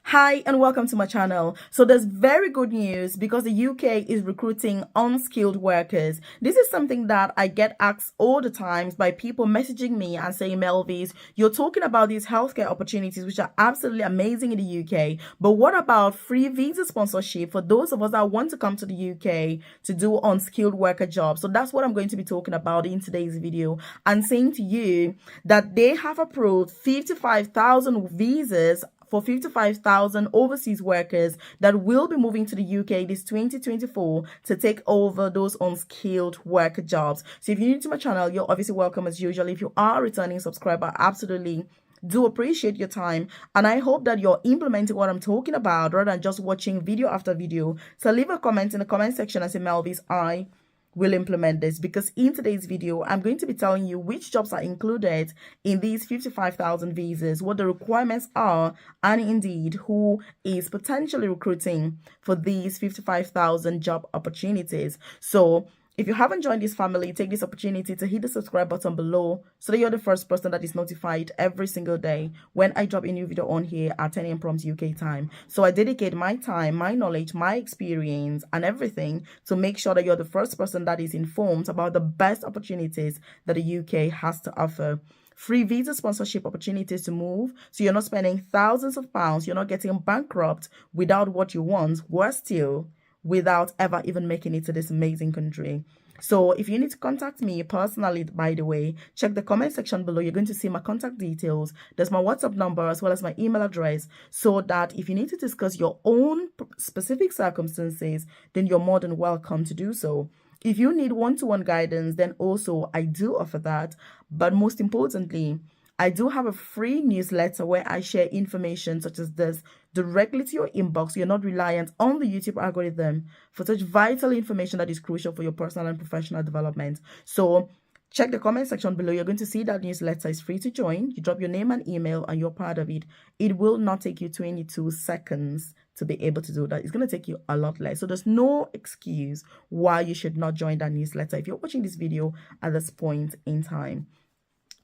Hi and welcome to my channel. So there's very good news because the UK is recruiting unskilled workers. This is something that I get asked all the times by people messaging me and saying, Melvis, you're talking about these healthcare opportunities which are absolutely amazing in the UK, but what about free visa sponsorship for those of us that want to come to the UK to do unskilled worker jobs? So that's what I'm going to be talking about in today's video and saying to you that they have approved 55,000 visas for 55,000 overseas workers that will be moving to the UK this 2024 to take over those unskilled worker jobs. So if you're new to my channel, you're obviously welcome as usual. If you are a returning subscriber, absolutely do appreciate your time, and I hope that you're implementing what I'm talking about rather than just watching video after video. So leave a comment in the comment section and say, Melvis, I will implement this, because in today's video I'm going to be telling you which jobs are included in these 55,000 visas, what the requirements are, and indeed who is potentially recruiting for these 55,000 job opportunities. So if you haven't joined this family, take this opportunity to hit the subscribe button below so that you're the first person that is notified every single day when I drop a new video on here at 10 a.m. prompt UK time. So I dedicate my time, my knowledge, my experience, and everything to make sure that you're the first person that is informed about the best opportunities that the UK has to offer. Free visa sponsorship opportunities to move, so you're not spending thousands of pounds, you're not getting bankrupt without what you want, worse still, without ever even making it to this amazing country. So if you need to contact me personally, by the way, check the comment section below. You're going to see my contact details. There's my WhatsApp number as well as my email address, so that if you need to discuss your own specific circumstances, then you're more than welcome to do so. If you need one-to-one guidance, then also I do offer that. But most importantly, I do have a free newsletter where I share information such as this directly to your inbox. You're not reliant on the YouTube algorithm for such vital information that is crucial for your personal and professional development. So check the comment section below. You're going to see that newsletter is free to join. You drop your name and email and you're part of it. It will not take you 22 seconds to be able to do that. It's going to take you a lot less. So there's no excuse why you should not join that newsletter if you're watching this video at this point in time.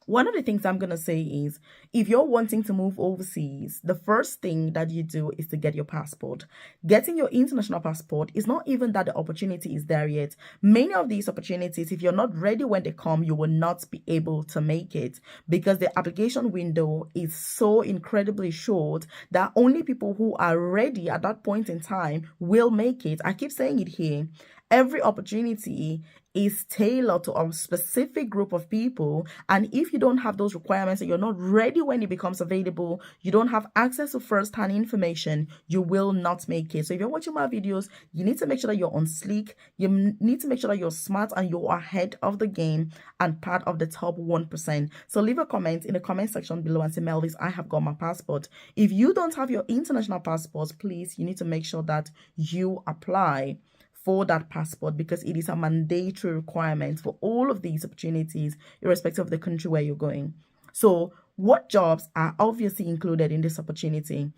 One of the things I'm going to say is, if you're wanting to move overseas, the first thing that you do is to get your passport. Getting your international passport is not even that the opportunity is there yet. Many of these opportunities, if you're not ready when they come, you will not be able to make it, because the application window is so incredibly short that only people who are ready at that point in time will make it. I keep saying it here. Every opportunity is tailored to a specific group of people, and if you don't have those requirements and you're not ready when it becomes available, you don't have access to first-hand information, you will not make it. So if you're watching my videos, you need to make sure that you're on sleek, you need to make sure that you're smart and you're ahead of the game and part of the top 1%. So leave a comment in the comment section below and say, Melvis, I have got my passport. If you don't have your international passport, please, you need to make sure that you apply for that passport, because it is a mandatory requirement for all of these opportunities, irrespective of the country where you're going. So what jobs are obviously included in this opportunity?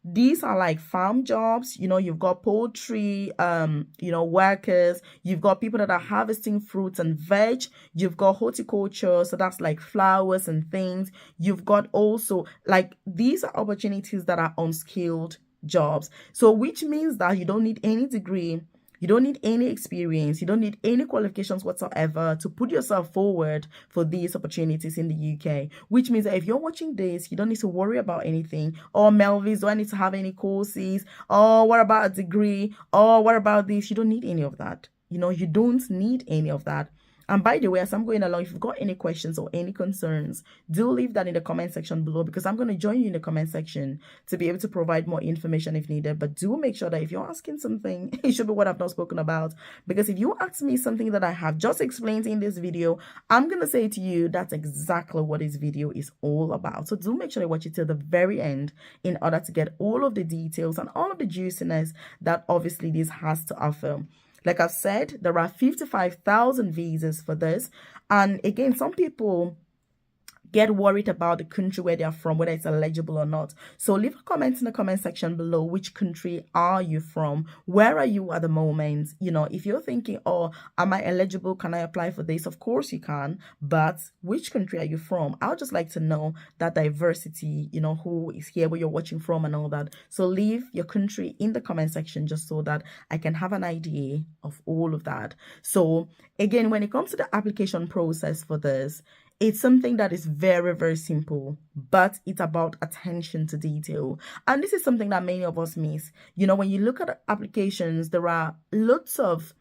These are like farm jobs. You've got poultry, workers. You've got people that are harvesting fruits and veg. You've got horticulture, so that's like flowers and things. You've got also, like, these are opportunities that are unskilled jobs. So which means that you don't need any degree, you don't need any experience, you don't need any qualifications whatsoever to put yourself forward for these opportunities in the UK. Which means that if you're watching this, you don't need to worry about anything. Oh, Melvis, do I need to have any courses? Oh, what about a degree? Oh, what about this? You don't need any of that. You don't need any of that. And by the way, as I'm going along, if you've got any questions or any concerns, do leave that in the comment section below, because I'm going to join you in the comment section to be able to provide more information if needed. But do make sure that if you're asking something, it should be what I've not spoken about. Because if you ask me something that I have just explained in this video, I'm going to say to you, that's exactly what this video is all about. So do make sure you watch it till the very end in order to get all of the details and all of the juiciness that obviously this has to offer. Like I've said, there are 55,000 visas for this. And again, some people get worried about the country where they are from, whether it's eligible or not. So leave a comment in the comment section below. Which country are you from? Where are you at the moment? You know, if you're thinking, oh, am I eligible? Can I apply for this? Of course you can, but which country are you from? I would just like to know that diversity, you know, who is here, where you're watching from and all that. So leave your country in the comment section just so that I can have an idea of all of that. So again, when it comes to the application process for this, it's something that is very, very simple, but it's about attention to detail. And this is something that many of us miss. You know, when you look at applications, there are lots of,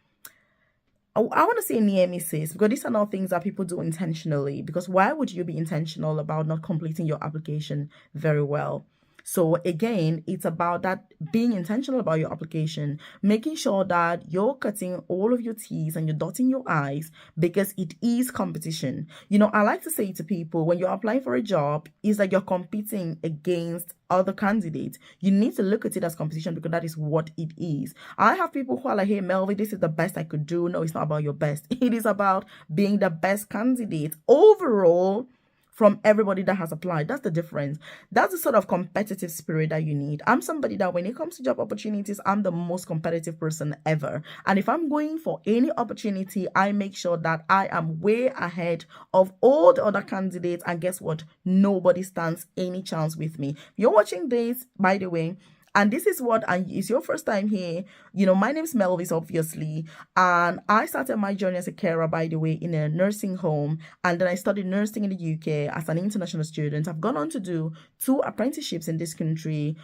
I want to say near misses, because these are not things that people do intentionally. Because why would you be intentional about not completing your application very well? So again, it's about that being intentional about your application, making sure that you're cutting all of your T's and you're dotting your I's, because it is competition. You know, I like to say to people, when you're applying for a job, it's like you're competing against other candidates. You need to look at it as competition, because that is what it is. I have people who are like, hey, Melvin, this is the best I could do. No, it's not about your best. It is about being the best candidate overall from everybody that has applied. That's the difference. That's the sort of competitive spirit that you need. I'm somebody that when it comes to job opportunities, I'm the most competitive person ever. And if I'm going for any opportunity, I make sure that I am way ahead of all the other candidates. And guess what? Nobody stands any chance with me. If you're watching this, by the way, and this is what, and it's your first time here, you know, my name's Melvis, obviously, and I started my journey as a carer, by the way, in a nursing home, and then I studied nursing in the UK as an international student. I've gone on to do 2 apprenticeships in this country,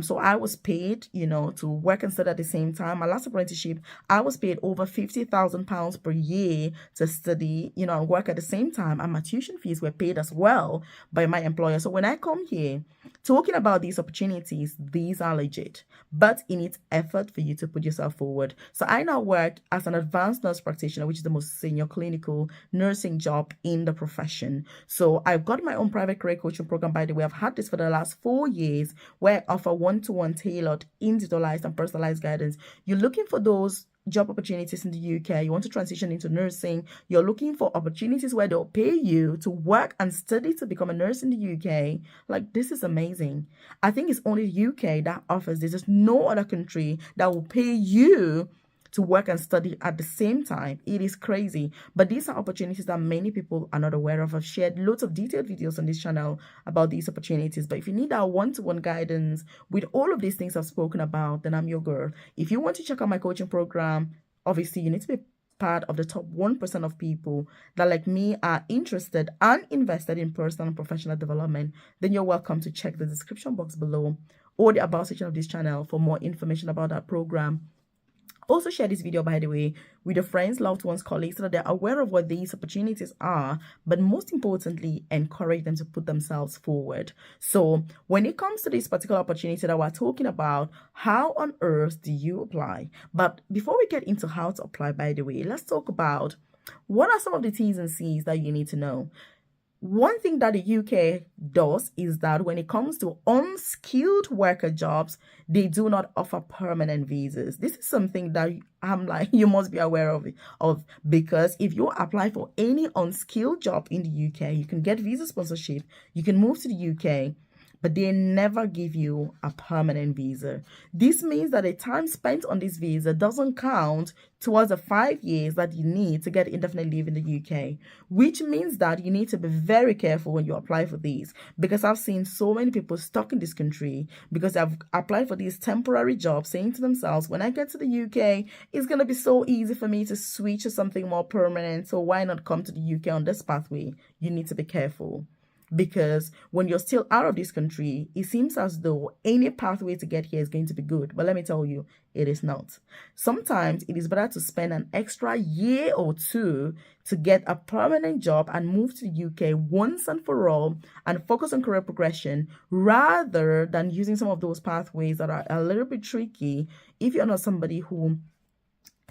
so I was paid, you know, to work and study at the same time. My last apprenticeship, I was paid over £50,000 per year to study, you know, and work at the same time, and my tuition fees were paid as well by my employer. So when I come here talking about these opportunities, these are legit, but it needs effort for you to put yourself forward. So I now work as an advanced nurse practitioner, which is the most senior clinical nursing job in the profession. So I've got my own private career coaching program, by the way. I've had this for the last 4 years, where I offer one-to-one tailored, individualized and personalized guidance. You're looking for those job opportunities in the UK, you want to transition into nursing, you're looking for opportunities where they'll pay you to work and study to become a nurse in the UK, like, this is amazing. I think it's only the UK that offers this. There's no other country that will pay you to work and study at the same time. It is crazy. But these are opportunities that many people are not aware of. I've shared loads of detailed videos on this channel about these opportunities. But if you need that one-to-one guidance with all of these things I've spoken about, then I'm your girl. If you want to check out my coaching program, obviously you need to be part of the top 1% of people that, like me, are interested and invested in personal and professional development. Then you're welcome to check the description box below or the about section of this channel for more information about that program. Also share this video, by the way, with your friends, loved ones, colleagues, so that they're aware of what these opportunities are, but most importantly, encourage them to put themselves forward. So when it comes to this particular opportunity that we're talking about, how on earth do you apply? But before we get into how to apply, by the way, let's talk about what are some of the T's and C's that you need to know. One thing that the UK does is that when it comes to unskilled worker jobs, they do not offer permanent visas. This is something that I'm like, you must be aware of, because if you apply for any unskilled job in the UK, you can get visa sponsorship, you can move to the UK, but they never give you a permanent visa. This means that the time spent on this visa doesn't count towards the 5 years that you need to get indefinite leave in the UK, which means that you need to be very careful when you apply for these, because I've seen so many people stuck in this country because they've applied for these temporary jobs, saying to themselves, when I get to the UK, it's going to be so easy for me to switch to something more permanent, so why not come to the UK on this pathway? You need to be careful. Because when you're still out of this country, it seems as though any pathway to get here is going to be good. But let me tell you, it is not. Sometimes it is better to spend an extra year or 2 to get a permanent job and move to the UK once and for all and focus on career progression, rather than using some of those pathways that are a little bit tricky if you're not somebody who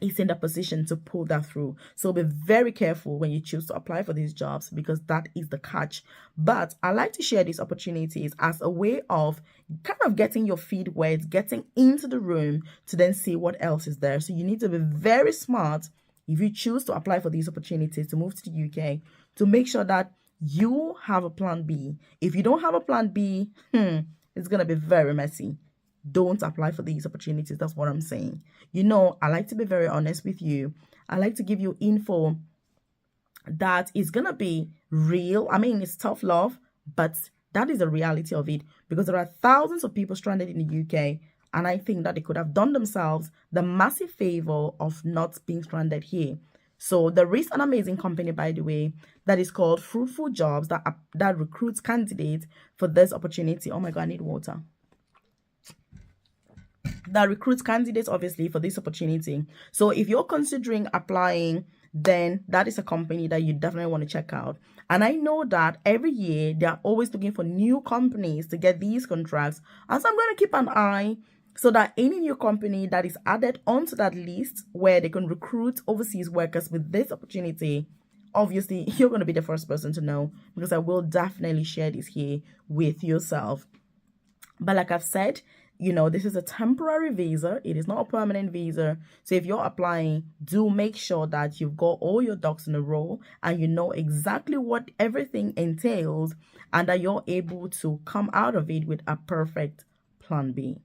is in the position to pull that through. So be very careful when you choose to apply for these jobs, because that is the catch. But I like to share these opportunities as a way of kind of getting your feet wet, getting into the room to then see what else is there. So you need to be very smart if you choose to apply for these opportunities to move to the UK, to make sure that You have a plan B. If you don't have a plan B, it's going to be very messy. Don't apply for these opportunities. That's what I'm saying. I like to be very honest with you. I like to give you info that is going to be real. I mean, it's tough love, but that is the reality of it, because there are thousands of people stranded in the UK. And I think that they could have done themselves the massive favor of not being stranded here. So there is an amazing company, by the way, that is called Fruitful Jobs that recruits candidates for this opportunity. Oh my God, I need water. That recruits candidates, obviously, for this opportunity. So if you're considering applying, then that is a company that you definitely want to check out. And I know that every year they're always looking for new companies to get these contracts. And so I'm going to keep an eye so that any new company that is added onto that list where they can recruit overseas workers with this opportunity, obviously you're going to be the first person to know, because I will definitely share this here with yourself. But like I've said, this is a temporary visa. It is not a permanent visa. So if you're applying, do make sure that you've got all your ducks in a row and you know exactly what everything entails, and that you're able to come out of it with a perfect plan B.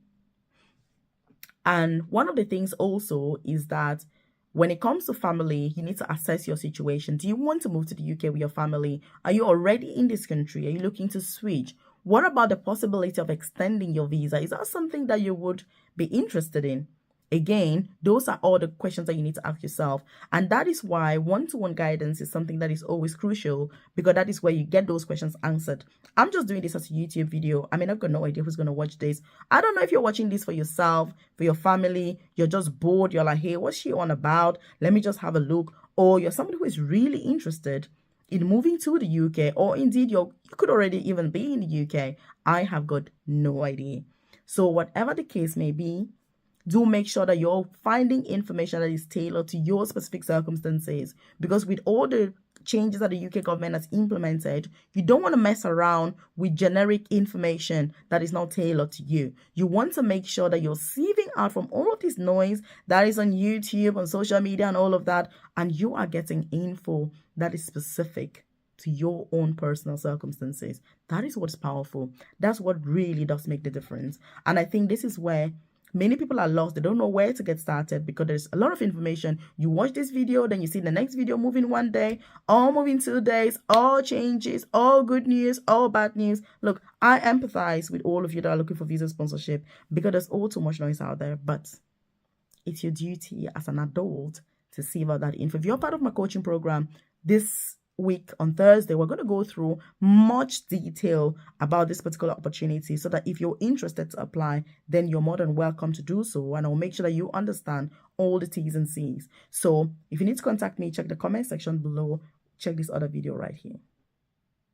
And one of the things also is that when it comes to family, you need to assess your situation. Do you want to move to the UK with your family? Are you already in this country? Are you looking to switch? What about the possibility of extending your visa? Is that something that you would be interested in? Again, those are all the questions that you need to ask yourself. And that is why one-to-one guidance is something that is always crucial, because that is where you get those questions answered. I'm just doing this as a YouTube video. I mean, I've got no idea who's going to watch this. I don't know if you're watching this for yourself, for your family. You're just bored. You're like, hey, what's she on about? Let me just have a look. Or you're somebody who is really interested in moving to the UK, or indeed you could already even be in the UK. I have got no idea. So whatever the case may be, do make sure that you're finding information that is tailored to your specific circumstances, because with all the changes that the UK government has implemented, you don't want to mess around with generic information that is not tailored to you. You want to make sure that you're sieving out from all of this noise that is on YouTube, on social media and all of that, and you are getting info that is specific to your own personal circumstances. That is what's powerful. That's what really does make the difference. And I think this is where many people are lost. They don't know where to get started, because there's a lot of information. You watch this video, then you see the next video moving one day, all moving 2 days, all changes, all good news, all bad news. Look, I empathize with all of you that are looking for visa sponsorship, because there's all too much noise out there. But it's your duty as an adult to see about that info. If you're part of my coaching program, this week on Thursday, we're going to go through much detail about this particular opportunity, so that if you're interested to apply, then you're more than welcome to do so, and I'll make sure that you understand all the T's and C's. So if you need to contact me, check the comment section below. Check this other video right here.